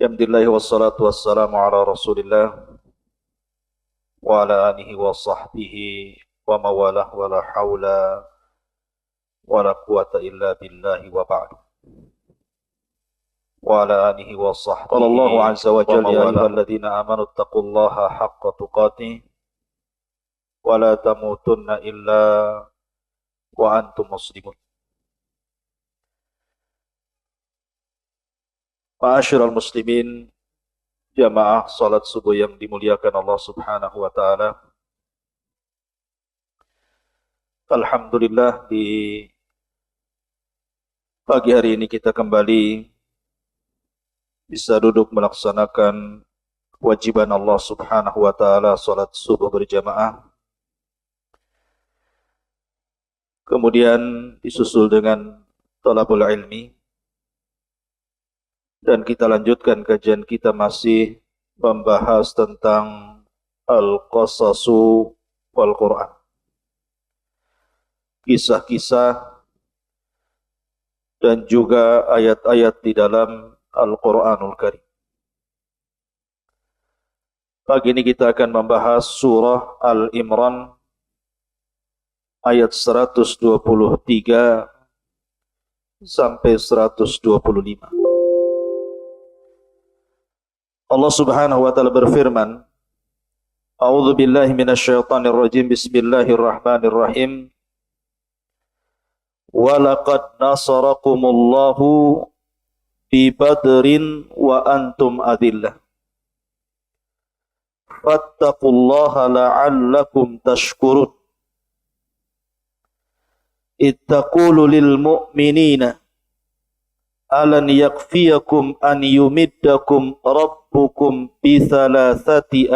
Alhamdulillah wassalatu wassalamu ala Rasulillah wa ala alihi wa sahbihi wa mawalah wa la hawla wa la quwata illa billahi wa ba'du. Wa ala alihi wa sahbihi qala Allahu azza wa jalla ya ayyuhalladzina amanu taqullaha haqqa tuqatih wa la tamutunna illa wa antum muslimun. Ma'asyiral muslimin, jamaah salat subuh yang dimuliakan Allah Subhanahu wa taala. Alhamdulillah, di pagi hari ini kita kembali bisa duduk melaksanakan kewajiban Allah Subhanahu wa taala salat subuh berjamaah. Kemudian disusul dengan thalabul ilmi. Dan kita lanjutkan kajian kita masih membahas tentang Al-Qasasu wal Quran. Kisah-kisah dan juga ayat-ayat di dalam Al-Quranul Karim. Pagi ini kita akan membahas surah Al-Imran ayat 123 sampai 125. Allah Subhanahu wa taala berfirman, A'udzu billahi minasyaitonir rajim. Bismillahirrahmanirrahim. Wa laqad nasarakumullahu bi Badrin wa antum adillah. Fattaqullaha la'allakum tashkurun. Ittaqulu lil mu'minina alan yakfiyakum an yumiddakum rabbukum bi 3,000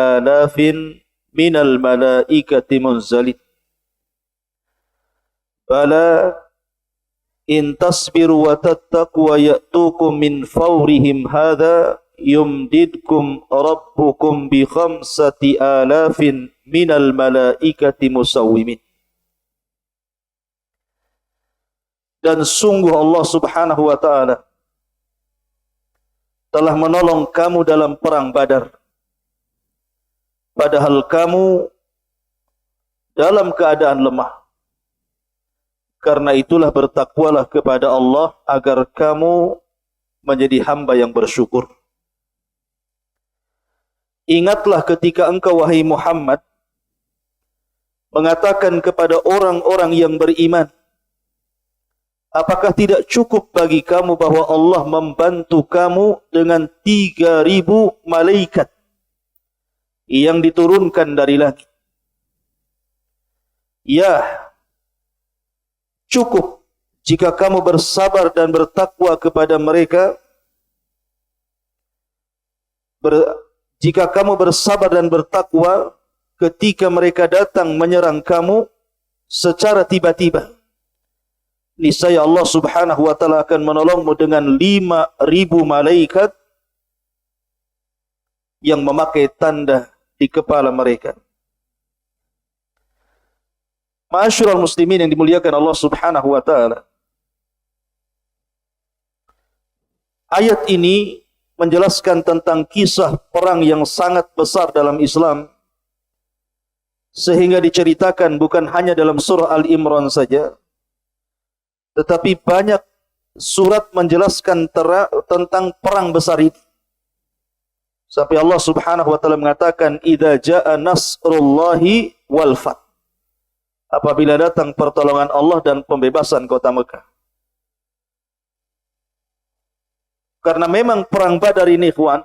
minal malaikati munzalin. Bala in tasbiru wa tattaqu wa ya'tukum min fawrihim hadha yumdidkum rabbukum bi 5,000 minal malaikati musawwimin. Dan sungguh Allah Subhanahu wa taala telah menolong kamu dalam perang Badar, padahal kamu dalam keadaan lemah. Karena itulah bertakwalah kepada Allah agar kamu menjadi hamba yang bersyukur. Ingatlah ketika engkau wahai Muhammad mengatakan kepada orang-orang yang beriman, apakah tidak cukup bagi kamu bahwa Allah membantu kamu dengan 3,000 malaikat yang diturunkan dari langit? Ya, cukup jika kamu bersabar dan bertakwa kepada mereka. Jika kamu bersabar dan bertakwa ketika mereka datang menyerang kamu secara tiba-tiba, niscaya Allah Subhanahu wa taala akan menolongmu dengan 5,000 malaikat yang memakai tanda di kepala mereka. Ma'asyiral muslimin yang dimuliakan Allah Subhanahu wa taala. Ayat ini menjelaskan tentang kisah perang yang sangat besar dalam Islam, sehingga diceritakan bukan hanya dalam surah Al-Imran saja, tetapi banyak surat menjelaskan tentang perang besar ini. Sampai Allah Subhanahu wa taala mengatakan, "Idza jaa nasrullahi wal fath." Apabila datang pertolongan Allah dan pembebasan kota Mekah. Karena memang perang Badar ini, ikhwan,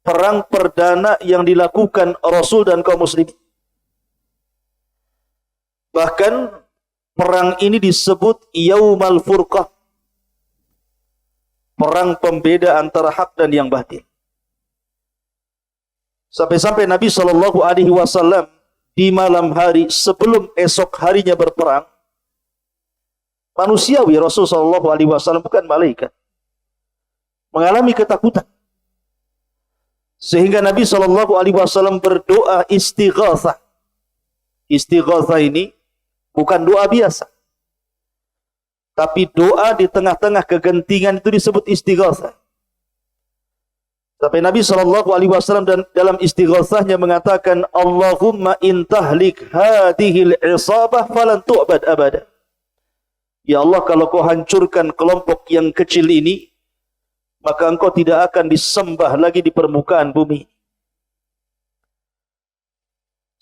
perang perdana yang dilakukan Rasul dan kaum muslimin. Bahkan perang ini disebut Yaumal Furqah, perang pembeda antara hak dan yang batil. Sampai-sampai Nabi SAW di malam hari sebelum esok harinya berperang, manusiawi Rasul SAW bukan malaikat, mengalami ketakutan. Sehingga Nabi SAW berdoa istighatsah. Istighatsah ini bukan doa biasa, tapi doa di tengah-tengah kegentingan itu disebut istighatsah. Sampai Nabi SAW dan dalam istighatsahnya mengatakan, Allahumma in tahlik hadhil isabah falan tu'bad abada. Ya Allah, kalau kau hancurkan kelompok yang kecil ini, maka engkau tidak akan disembah lagi di permukaan bumi.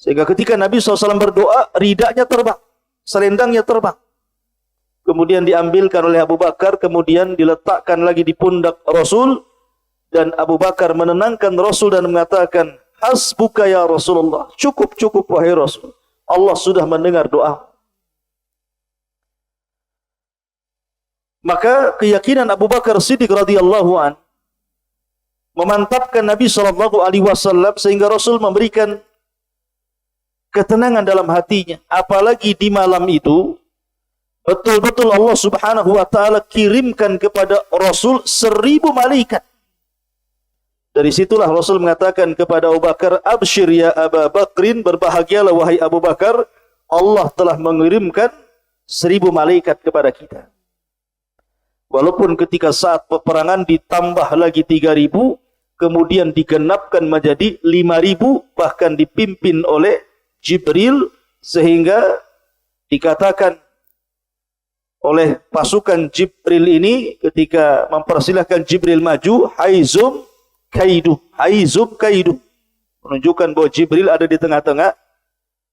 Sehingga ketika Nabi SAW berdoa, ridanya terbang, selendangnya terbang. Kemudian diambilkan oleh Abu Bakar, kemudian diletakkan lagi di pundak Rasul, dan Abu Bakar menenangkan Rasul dan mengatakan, hasbuka ya Rasulullah, cukup wahai Rasul, Allah sudah mendengar doa. Maka keyakinan Abu Bakar Siddiq radhiyallahu an memantapkan Nabi SAW sehingga Rasul memberikan ketenangan dalam hatinya. Apalagi di malam itu betul-betul Allah Subhanahu wa taala kirimkan kepada Rasul 1000 malaikat. Dari situlah Rasul mengatakan kepada Abu Bakar, absyir ya Abu Bakrin, berbahagialah wahai Abu Bakar, Allah telah mengirimkan 1000 malaikat kepada kita. Walaupun ketika saat peperangan ditambah lagi 3000, kemudian digenapkan menjadi 5000, bahkan dipimpin oleh Jibril, sehingga dikatakan oleh pasukan Jibril ini ketika mempersilahkan Jibril maju, haizum kaidu, menunjukkan bahwa Jibril ada di tengah-tengah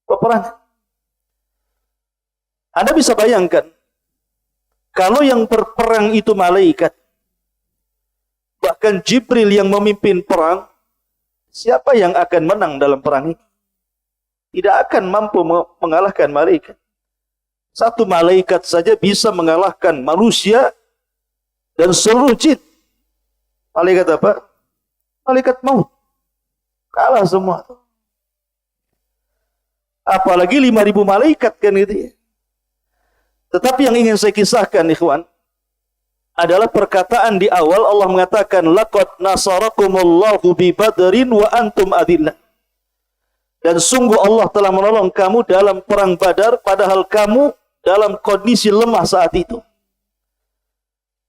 peperangan. Anda bisa bayangkan, kalau yang berperang itu malaikat, bahkan Jibril yang memimpin perang, siapa yang akan menang dalam perang ini? Tidak akan mampu mengalahkan malaikat. Satu malaikat saja bisa mengalahkan manusia dan seluruh jin. Malaikat apa? Malaikat maut. Kalah semua. Apalagi 5000 malaikat kan gitu ya. Tetapi yang ingin saya kisahkan ikhwan adalah perkataan di awal Allah mengatakan, laqad nasarakumullahu bi badrin wa antum adillah. Dan sungguh Allah telah menolong kamu dalam perang Badar padahal kamu dalam kondisi lemah saat itu.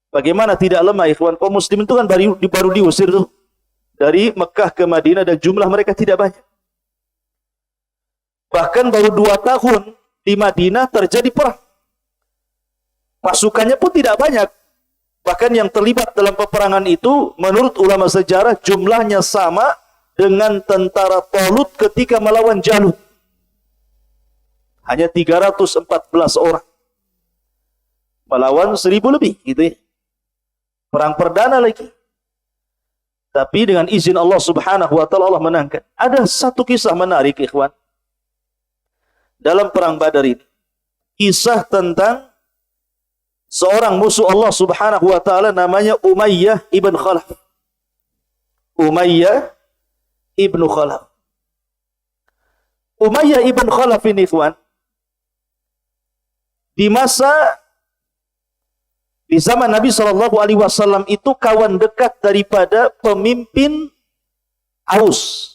Bagaimana tidak lemah ikhwan? Kaum muslimin itu kan baru diusir tuh dari Mekah ke Madinah dan jumlah mereka tidak banyak. Bahkan baru 2 tahun di Madinah terjadi perang. Pasukannya pun tidak banyak. Bahkan yang terlibat dalam peperangan itu menurut ulama sejarah jumlahnya sama dengan tentara Talut ketika melawan Jalut. Hanya 314 orang. Melawan 1000 lebih gitu ya. Perang perdana lagi. Tapi dengan izin Allah Subhanahu wa taala Allah menangkan. Ada satu kisah menarik ikhwan dalam perang Badar ini. Kisah tentang seorang musuh Allah Subhanahu wa taala namanya Umayyah ibn Khalaf. Umayyah ibn Khalaf. Umayyah ibn Khalaf ini ikhwan, di zaman Nabi SAW itu kawan dekat daripada pemimpin Aus.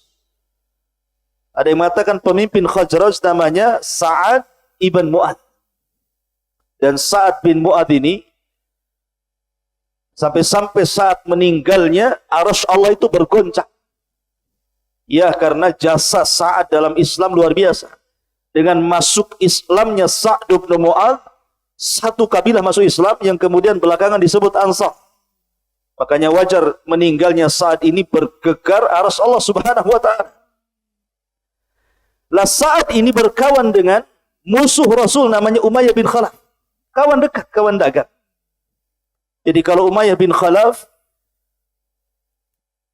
Ada yang mengatakan pemimpin Khazraj namanya Sa'ad ibn Mu'adh. Dan Sa'ad bin Mu'adh ini sampai saat meninggalnya arsy Allah itu bergoncang. Ya, karena jasa Sa'ad dalam Islam luar biasa. Dengan masuk Islamnya Sa'ad bin Mu'adh, satu kabilah masuk Islam yang kemudian belakangan disebut Ansar. Makanya wajar meninggalnya Sa'ad ini bergegar arsy Allah Subhanahu wa taala. Lah Sa'ad ini berkawan dengan musuh Rasul namanya Umayyah bin Khalaf. Kawan dekat, kawan dagang. Jadi kalau Umayyah bin Khalaf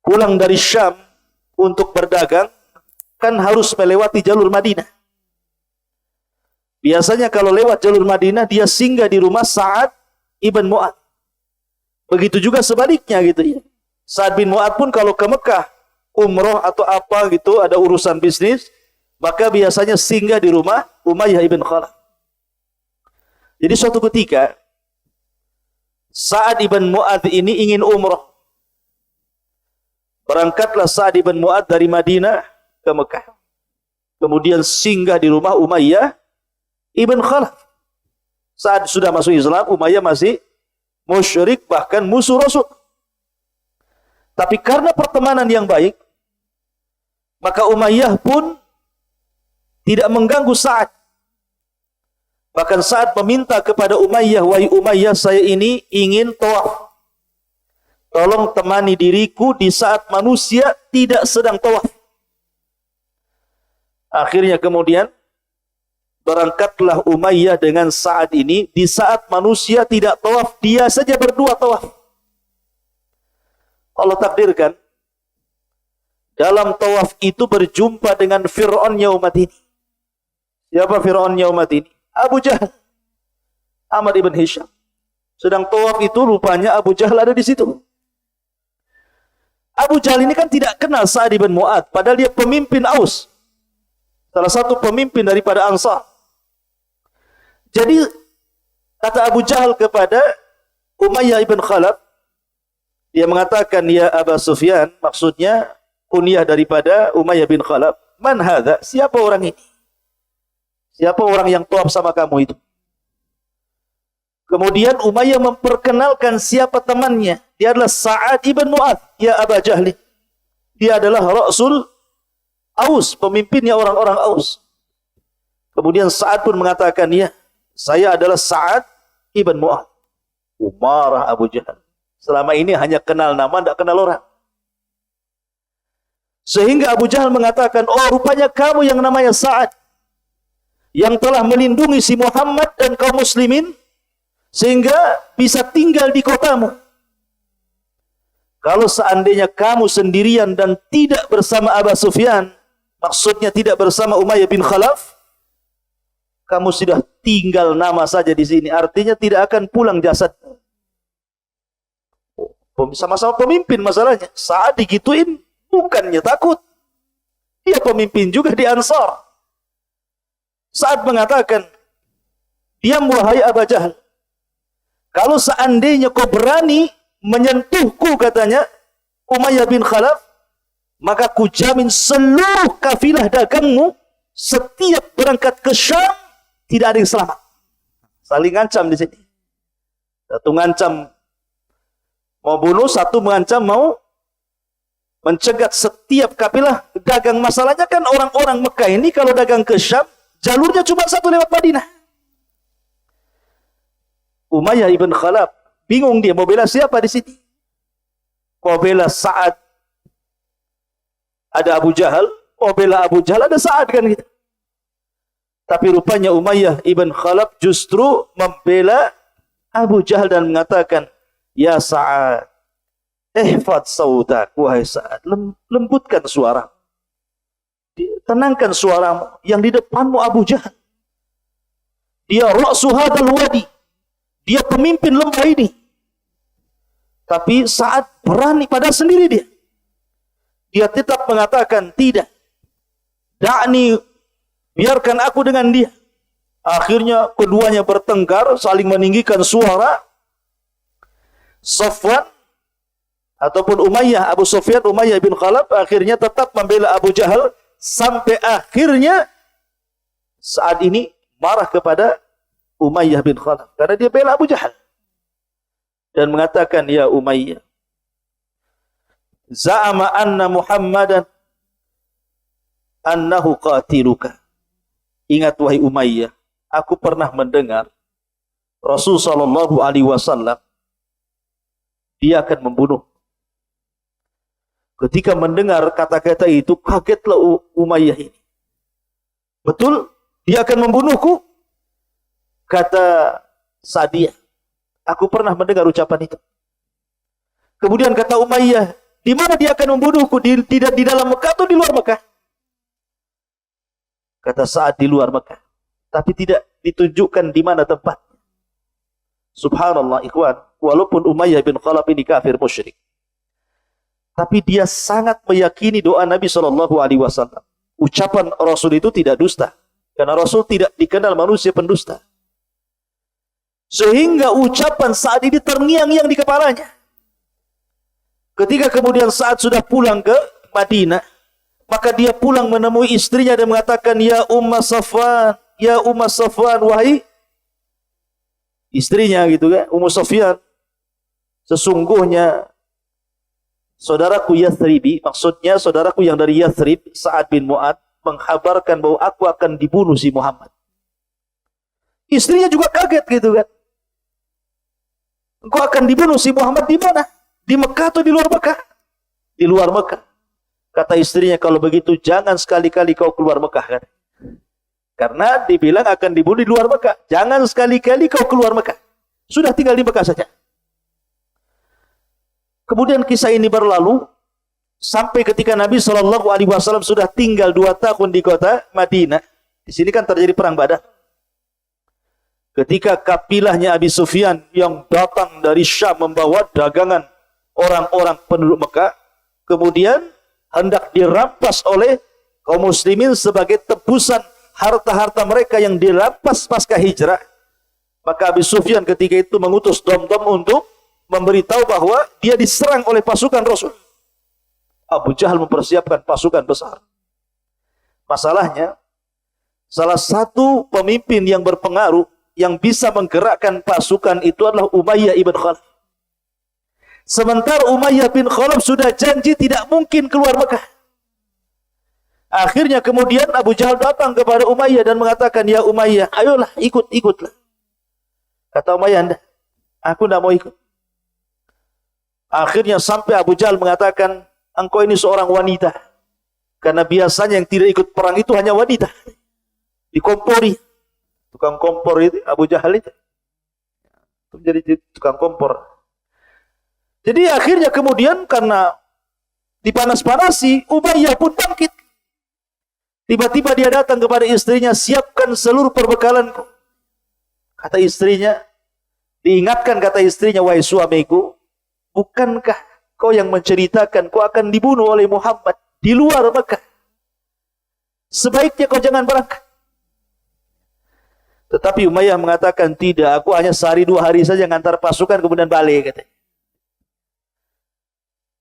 pulang dari Syam untuk berdagang, kan harus melewati jalur Madinah. Biasanya kalau lewat jalur Madinah, dia singgah di rumah Sa'ad ibn Mu'adh. Begitu juga sebaliknya gitu ya. Sa'ad bin Mu'adh pun kalau ke Mekah, umroh atau apa gitu, ada urusan bisnis, maka biasanya singgah di rumah Umayyah ibn Khalaf. Jadi suatu ketika, Sa'ad ibn Mu'adh ini ingin umroh. Berangkatlah Sa'ad ibn Mu'adh dari Madinah ke Mekah. Kemudian singgah di rumah Umayyah ibn Khalaf. Saat sudah masuk Islam, Umayyah masih musyrik, bahkan musuh Rasul. Tapi karena pertemanan yang baik, maka Umayyah pun tidak mengganggu Sa'ad. Bahkan Sa'ad meminta kepada Umayyah, wahai Umayyah, saya ini ingin tawaf. Tolong temani diriku di saat manusia tidak sedang tawaf. Akhirnya kemudian berangkatlah Umayyah dengan Sa'ad ini di saat manusia tidak tawaf, dia saja berdua tawaf. Allah takdirkan dalam tawaf itu berjumpa dengan Fir'aun yaumat ini. Siapa Fir'aun yaumat ini? Abu Jahal, Ahmad ibn Hisham. Sedang tawaf itu rupanya Abu Jahal ada di situ. Abu Jahal ini kan tidak kenal Sa'ad ibn Mu'adz, padahal dia pemimpin Aus, salah satu pemimpin daripada Ansar. Jadi kata Abu Jahal kepada Umayyah ibn Khalaf, dia mengatakan, ya Aba Sufyan, maksudnya kunyah daripada Umayyah bin Khalaf. Man hadha? Siapa orang ini? Siapa orang yang tawaf sama kamu itu? Kemudian Umayyah memperkenalkan siapa temannya. Dia adalah Sa'ad ibn Mu'adz, ya Aba Jahl. Dia adalah Rasul Aus, pemimpinnya orang-orang Aus. Kemudian Sa'ad pun mengatakan, ya, saya adalah Sa'ad ibn Mu'adz. Marah Abu Jahal. Selama ini hanya kenal nama, tidak kenal orang. Sehingga Abu Jahal mengatakan, oh rupanya kamu yang namanya Sa'ad, yang telah melindungi si Muhammad dan kaum muslimin, sehingga bisa tinggal di kotamu. Kalau seandainya kamu sendirian dan tidak bersama Abu Sufyan, maksudnya tidak bersama Umayyah bin Khalaf, kamu sudah tinggal nama saja di sini. Artinya tidak akan pulang jasad. Sama-sama pemimpin masalahnya. Saat digituin, bukannya takut. Dia pemimpin juga di Ansar. Saat mengatakan, diam wahai Abu Jahal. Kalau seandainya kau berani menyentuhku, katanya, Umayyah bin Khalaf, maka ku jamin seluruh kafilah dagangmu setiap berangkat ke Syam tidak ada yang selamat. Saling ngancam di sini. Satu ngancam mau bunuh, satu mengancam mau mencegat setiap kafilah dagang. Masalahnya kan orang-orang Mekah ini kalau dagang ke Syam, jalurnya cuma satu lewat Madinah. Umayyah ibn Khalaf bingung, dia mau bela siapa di sini? Mau bela Sa'ad, ada Abu Jahal. Mau bela Abu Jahal, ada Sa'ad kan gitu. Tapi rupanya Umayyah ibn Khalaf justru membela Abu Jahal dan mengatakan, ya Sa'ad, ihfad sautak, wahai Sa'ad, lembutkan suara, tenangkan suaramu. Yang di depanmu Abu Jahal, dia ra'su hadal wadi, dia pemimpin lembah ini. Tapi Sa'ad berani pada sendiri dia. Dia tetap mengatakan, tidak, da'ni, biarkan aku dengan dia. Akhirnya keduanya bertengkar, saling meninggikan suara. Safwan ataupun Umayyah, Abu Sufyan, Umayyah bin Khalaf akhirnya tetap membela Abu Jahal, sampai akhirnya saat ini marah kepada Umayyah bin Khalaf karena dia bela Abu Jahal dan mengatakan, ya Umayyah, za'ama anna Muhammadan annahu qatiluka. Ingat wahai Umayyah, aku pernah mendengar Rasul sallallahu alaihi wasallam dia akan membunuh. Ketika mendengar kata-kata itu, kagetlah Umayyah ini. Betul, dia akan membunuhku? Kata Sa'diyah, aku pernah mendengar ucapan itu. Kemudian kata Umayyah, di mana dia akan membunuhku? Di dalam Mekah atau di luar Mekah? Kata Sa'ad, di luar Mekah. Tapi tidak ditunjukkan di mana tempat. Subhanallah ikhwan, walaupun Umayyah bin Khalaf ini kafir musyrik, tapi dia sangat meyakini doa Nabi SAW. Ucapan Rasul itu tidak dusta, karena Rasul tidak dikenal manusia pendusta. Sehingga ucapan saat ini terngiang-ngiang di kepalanya. Ketika kemudian saat sudah pulang ke Madinah, maka dia pulang menemui istrinya dan mengatakan, ya Umma Safwan, ya Umma Safwan, wahai istrinya gitu kan, Ummu Sufyan, sesungguhnya saudaraku Yathribi, maksudnya saudaraku yang dari Yathrib, Sa'ad bin Mu'ad, menghabarkan bahwa aku akan dibunuh si Muhammad. Istrinya juga kaget gitu kan. Engkau akan dibunuh si Muhammad di mana? Di Mekah atau di luar Mekah? Di luar Mekah. Kata istrinya, kalau begitu jangan sekali-kali kau keluar Mekah kan. Karena dibilang akan dibunuh di luar Mekah. Jangan sekali-kali kau keluar Mekah. Sudah tinggal di Mekah saja. Kemudian kisah ini berlalu sampai ketika Nabi SAW sudah tinggal 2 tahun di kota Madinah. Di sini kan terjadi perang Badar. Ketika kapilahnya Abi Sufyan yang datang dari Syam membawa dagangan orang-orang penduduk Mekah, kemudian hendak dirampas oleh kaum muslimin sebagai tebusan harta-harta mereka yang dirampas pasca hijrah. Maka Abi Sufyan ketika itu mengutus Damdam untuk memberitahu bahwa dia diserang oleh pasukan Rasul. Abu Jahal mempersiapkan pasukan besar. Masalahnya, salah satu pemimpin yang berpengaruh yang bisa menggerakkan pasukan itu adalah Umayyah ibn Khalaf. Sementara Umayyah bin Khalaf sudah janji tidak mungkin keluar Mekah. Akhirnya kemudian Abu Jahal datang kepada Umayyah dan mengatakan, ya Umayyah, ayolah ikutlah. Kata Umayyah, aku tidak mau ikut. Akhirnya sampai Abu Jahal mengatakan, engkau ini seorang wanita. Karena biasanya yang tidak ikut perang itu hanya wanita. Dikompori. Tukang kompor itu, Abu Jahal itu. Jadi tukang kompor. Jadi akhirnya kemudian karena dipanas-panasi, Umayyah pun bangkit. Tiba-tiba dia datang kepada istrinya, siapkan seluruh perbekalanku. Kata istrinya, diingatkan kata istrinya, wahai suamiku, bukankah kau yang menceritakan kau akan dibunuh oleh Muhammad di luar Mekah? Sebaiknya kau jangan berangkat. Tetapi Umayyah mengatakan, tidak, aku hanya sehari 2 hari saja ngantar pasukan kemudian balik. Katanya.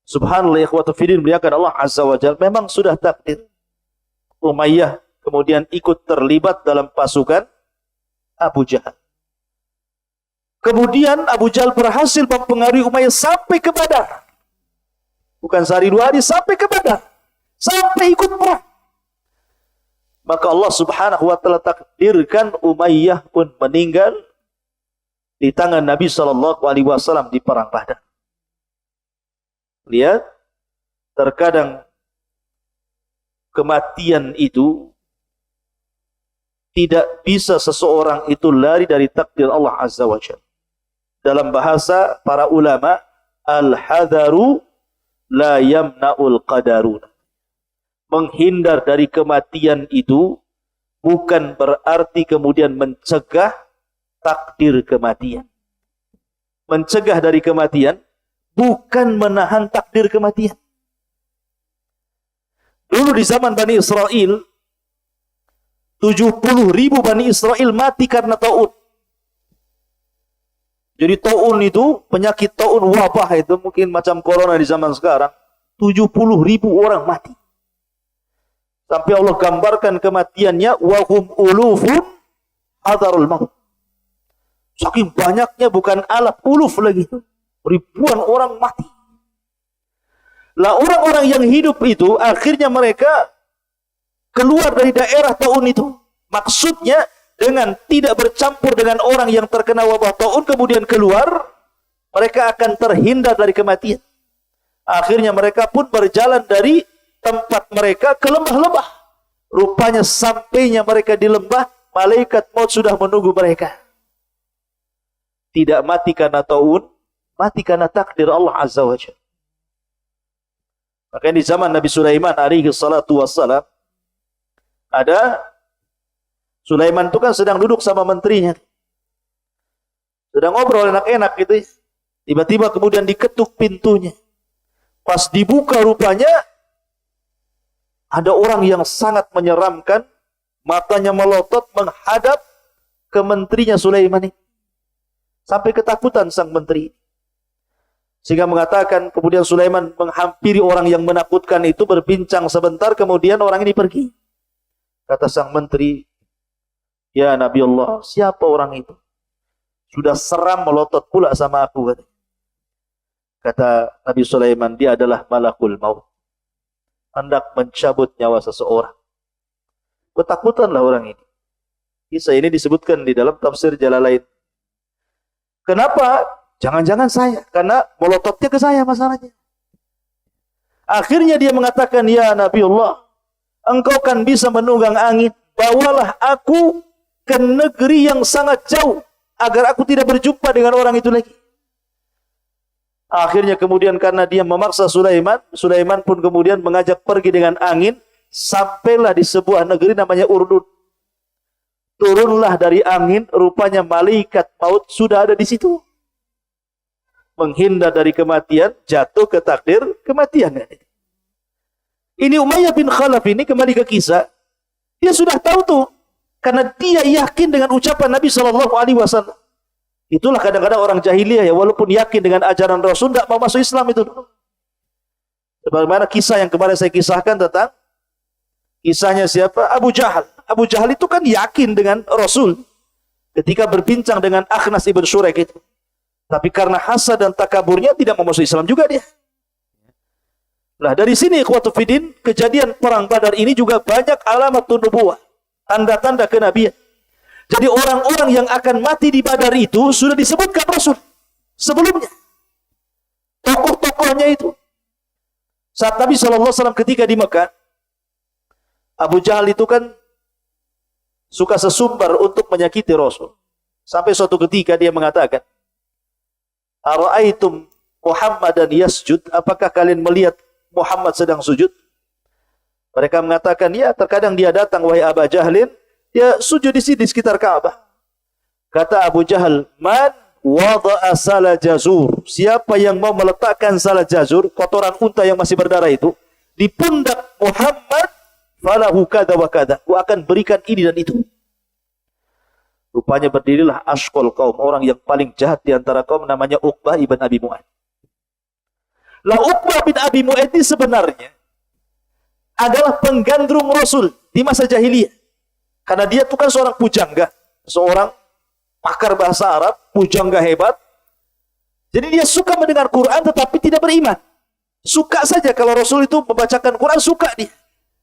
Subhanallah, ikhwatu fiddin, muliakan Allah Azza wa Jalla. Memang sudah takdir. Umayyah kemudian ikut terlibat dalam pasukan Abu Jahal. Kemudian Abu Jahal berhasil mempengaruhi Umayyah sampai ke Badar. Bukan sehari 2 hari, sampai ke Badar. Sampai ikut perang. Maka Allah Subhanahu wa taala takdirkan Umayyah pun meninggal di tangan Nabi SAW di perang Badar. Lihat, terkadang kematian itu tidak bisa seseorang itu lari dari takdir Allah Azza wa Jalla. Dalam bahasa para ulama, al-hadaru la yamna'ul qadarun. Menghindar dari kematian itu bukan berarti kemudian mencegah takdir kematian. Mencegah dari kematian bukan menahan takdir kematian. Dulu di zaman Bani Israel, 70.000 Bani Israel mati karena taun. Jadi taun itu, penyakit taun, wabah itu, mungkin macam corona di zaman sekarang, 70.000 orang mati. Sampai Allah gambarkan kematiannya, wahum ulufun hadarul maut. Saking banyaknya, bukan alaf, uluf lagi. Ribuan orang mati. Lah orang-orang yang hidup itu, akhirnya mereka keluar dari daerah taun itu. Maksudnya, dengan tidak bercampur dengan orang yang terkena wabah taun, kemudian keluar, mereka akan terhindar dari kematian. Akhirnya mereka pun berjalan dari tempat mereka ke lembah-lembah. Rupanya sampainya mereka di lembah, malaikat maut sudah menunggu mereka. Tidak mati karena taun, mati karena takdir Allah Azza wa Jalla. Makanya di zaman Nabi Sulaiman alaihi salatu wassalam, ada Sulaiman itu kan sedang duduk sama menterinya. Sedang ngobrol enak-enak gitu. Tiba-tiba kemudian diketuk pintunya. Pas dibuka rupanya ada orang yang sangat menyeramkan, matanya melotot menghadap ke menterinya Sulaiman ini. Sampai ketakutan sang menteri. Sehingga mengatakan kemudian Sulaiman menghampiri orang yang menakutkan itu, berbincang sebentar, kemudian orang ini pergi. Kata sang menteri, ya Nabi Allah, siapa orang itu? Sudah seram melotot pula sama aku. Kata Nabi Sulaiman, dia adalah malakul maut, hendak mencabut nyawa seseorang. Ketakutanlah orang ini. Kisah ini disebutkan di dalam tafsir Jalalain. Kenapa? Jangan-jangan saya, karena molototnya ke saya masalahnya. Akhirnya dia mengatakan, ya Nabiullah, engkau kan bisa menunggang angin, bawalah aku ke negeri yang sangat jauh, agar aku tidak berjumpa dengan orang itu lagi. Akhirnya kemudian karena dia memaksa Sulaiman, Sulaiman pun kemudian mengajak pergi dengan angin, sampailah di sebuah negeri namanya Urdun. Turunlah dari angin, rupanya malaikat maut sudah ada di situ. Menghindar dari kematian, jatuh ke takdir kematian. Ini Umayyah bin Khalaf ini, kembali ke kisah, dia sudah tahu tuh, karena dia yakin dengan ucapan Nabi SAW. Itulah kadang-kadang orang jahiliyah ya, walaupun yakin dengan ajaran Rasul, tidak mau masuk Islam itu. Sebagaimana kisah yang kemarin saya kisahkan tentang kisahnya siapa? Abu Jahal. Abu Jahal itu kan yakin dengan Rasul ketika berbincang dengan Akhnas ibn Syuraik itu. Tapi karena hasad dan takaburnya tidak mau masuk Islam juga dia. Nah dari sini ikhwatu fiddin, kejadian perang Badar ini juga banyak alamat nubuwah, tanda-tanda kenabian. Jadi orang-orang yang akan mati di Badar itu sudah disebutkan Rasul sebelumnya. Tokoh-tokohnya itu. Saat Nabi SAW ketika di Mekah, Abu Jahal itu kan suka sesumbar untuk menyakiti Rasul. Sampai suatu ketika dia mengatakan, Ara'aitum Muhammadan yasjud, apakah kalian melihat Muhammad sedang sujud? Mereka mengatakan, ya, terkadang dia datang, wahai Abu Jahlin, dia sujud di sini, di sekitar Ka'bah. Kata Abu Jahal, man wada'a salah jazur, siapa yang mau meletakkan salah jazur, kotoran unta yang masih berdarah itu, di pundak Muhammad, falahu kada wa kada, aku akan berikan ini dan itu. Rupanya berdirilah ashqal kaum, orang yang paling jahat di antara kaum, namanya Uqbah ibn Abi Mu'ad. Lah Uqbah bin Abi Mu'ad ini sebenarnya adalah penggandrung Rasul di masa jahiliyah. Karena dia itu kan seorang pujangga, seorang pakar bahasa Arab, pujangga hebat. Jadi dia suka mendengar Quran tetapi tidak beriman. Suka saja kalau Rasul itu membacakan Quran, suka dia.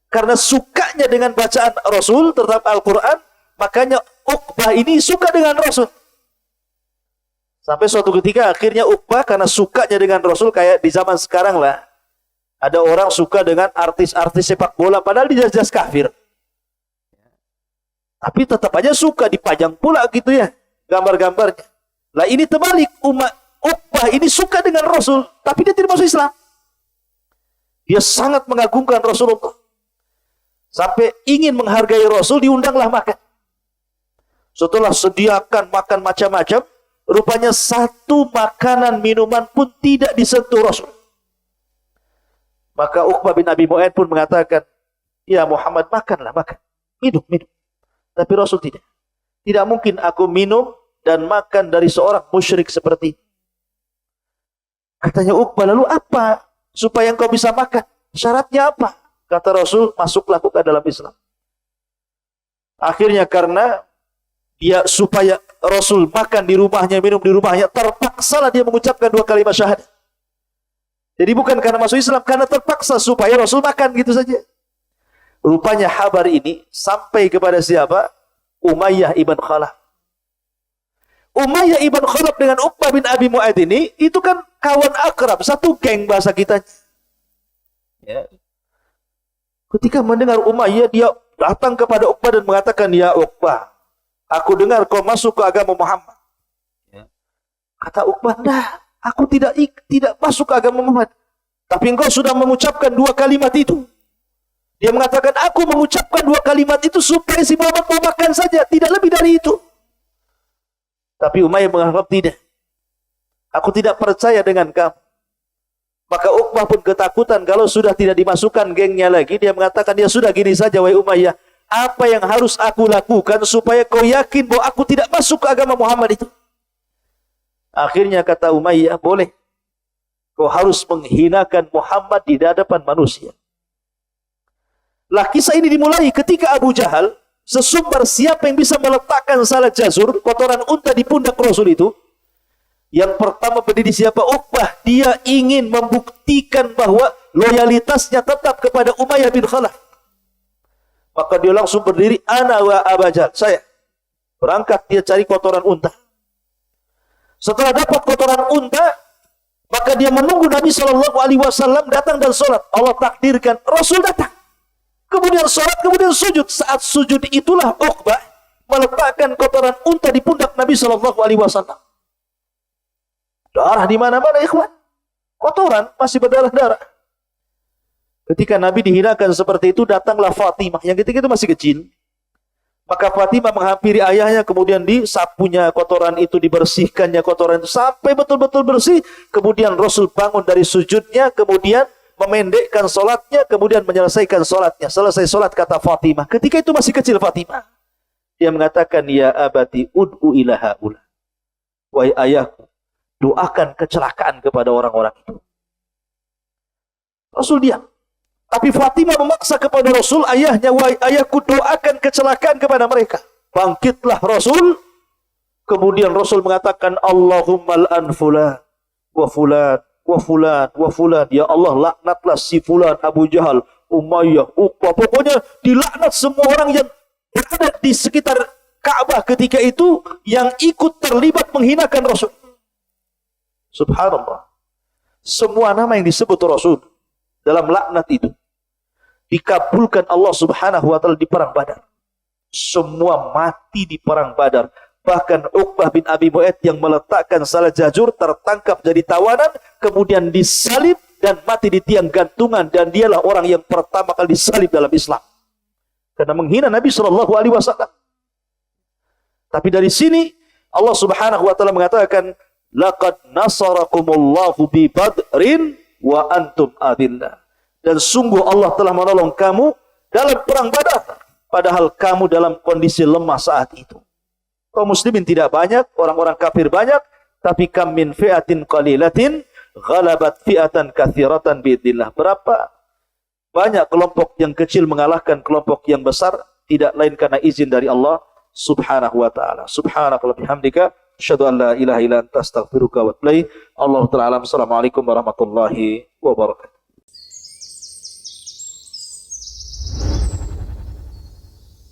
Karena sukanya dengan bacaan Rasul terhadap Al-Quran, makanya Uqbah ini suka dengan Rasul. Sampai suatu ketika akhirnya Uqbah karena sukanya dengan Rasul, kayak di zaman sekarang lah, ada orang suka dengan artis-artis sepak bola padahal dia jelas kafir, tapi tetap aja suka, dipajang pula gitu ya gambar-gambarnya. Lah ini terbalik, Uqbah ini suka dengan Rasul tapi dia tidak masuk Islam. Dia sangat mengagungkan Rasulullah, sampai ingin menghargai Rasul, diundanglah makan. Setelah sediakan makan macam-macam, rupanya satu makanan minuman pun tidak disentuh Rasul. Maka Uqbah bin Abi Mu'ad pun mengatakan, ya Muhammad, makanlah, makan, minum. Tapi Rasul tidak. Tidak mungkin aku minum dan makan dari seorang musyrik seperti ini. Katanya Uqbah, lalu apa supaya engkau bisa makan? Syaratnya apa? Kata Rasul, masuklah ke dalam Islam. Akhirnya karena dia supaya Rasul makan di rumahnya, minum di rumahnya, terpaksalah dia mengucapkan 2 kalimat syahadat. Jadi bukan karena masuk Islam, karena terpaksa supaya Rasul makan gitu saja. Rupanya kabar ini sampai kepada siapa? Umayyah ibn Khalaf. Umayyah ibn Khalaf dengan Uqbah bin Abi Mu'ad ini, itu kan kawan akrab, satu geng bahasa kita. Ya. Ketika mendengar Umayyah, dia datang kepada Uqbah dan mengatakan, ya Uqbah, aku dengar kau masuk ke agama Muhammad. Ya. Kata Uqbah, nah, aku tidak masuk ke agama Muhammad. Tapi engkau sudah mengucapkan 2 kalimat itu. Dia mengatakan, aku mengucapkan 2 kalimat itu supaya si Muhammad mau makan saja, tidak lebih dari itu. Tapi Umayyah menganggap tidak. Aku tidak percaya dengan kamu. Maka Uqbah pun ketakutan kalau sudah tidak dimasukkan gengnya lagi. Dia mengatakan, ya sudah gini saja wahai Umayyah, apa yang harus aku lakukan supaya kau yakin bahwa aku tidak masuk ke agama Muhammad itu? Akhirnya kata Umayyah, boleh. Kau harus menghinakan Muhammad di hadapan manusia. Lah kisah ini dimulai ketika Abu Jahal sesumbar siapa yang bisa meletakkan salah jazur, kotoran unta di pundak Rasul itu. Yang pertama berdiri siapa? Uqbah. Dia ingin membuktikan bahwa loyalitasnya tetap kepada Umayyah bin Khalaf. Maka dia langsung berdiri, ana wa abajal, saya. Berangkat dia cari kotoran unta. Setelah dapat kotoran unta, maka dia menunggu Nabi SAW datang dan sholat. Allah takdirkan Rasul datang. Kemudian sholat, kemudian sujud. Saat sujud itulah Uqbah meletakkan kotoran unta di pundak Nabi SAW. Darah di mana-mana, ikhwan. Kotoran masih berdarah-darah. Ketika Nabi dihinakan seperti itu, datanglah Fatimah. Yang ketika itu masih kecil. Maka Fatimah menghampiri ayahnya, kemudian disapunya kotoran itu, dibersihkannya kotoran itu sampai betul-betul bersih. Kemudian Rasul bangun dari sujudnya, kemudian memendekkan solatnya, kemudian menyelesaikan solatnya. Selesai solat, kata Fatimah. Ketika itu masih kecil Fatimah. Dia mengatakan, ya abati ud'u ilaha ula. Wahai ayahku, doakan kecelakaan kepada orang-orang itu. Rasul diam. Tapi Fatimah memaksa kepada Rasul, ayahnya, wahai ayahku, doakan kecelakaan kepada mereka. Bangkitlah Rasul. Kemudian Rasul mengatakan, Allahumma al'an fulan, wa fulan, wa fulan, wa fulan. Ya Allah, laknatlah si fulan, Abu Jahal, Umayyah, Uqbah. Pokoknya dilaknat semua orang yang berada di sekitar Ka'bah ketika itu, yang ikut terlibat menghinakan Rasul. Subhanallah. Semua nama yang disebut Rasul dalam laknat itu dikabulkan Allah Subhanahu wa taala di perang Badar. Semua mati di perang Badar. Bahkan Uqbah bin Abi Mu'ayth yang meletakkan salah jajur tertangkap jadi tawanan, kemudian disalib dan mati di tiang gantungan, dan dialah orang yang pertama kali disalib dalam Islam karena menghina Nabi SAW. Tapi dari sini Allah Subhanahu wa taala mengatakan, laqad nasarakumullahu bi badrin wa antum adillah. Dan sungguh Allah telah menolong kamu dalam perang Badar, padahal kamu dalam kondisi lemah saat itu. Kaum muslimin tidak banyak, orang-orang kafir banyak, tapi kam min fi'atin qalilatin ghalabat fi'atan katsiratan biidznillah. Berapa banyak kelompok yang kecil mengalahkan kelompok yang besar, tidak lain karena izin dari Allah Subhanahu wa taala. Subhanaka wa bihamdika asyhadu an la ilaha illa anta astaghfiruka wa atubu ilaik. Allahu ta'ala alam. Assalamualaikum warahmatullahi wabarakatuh.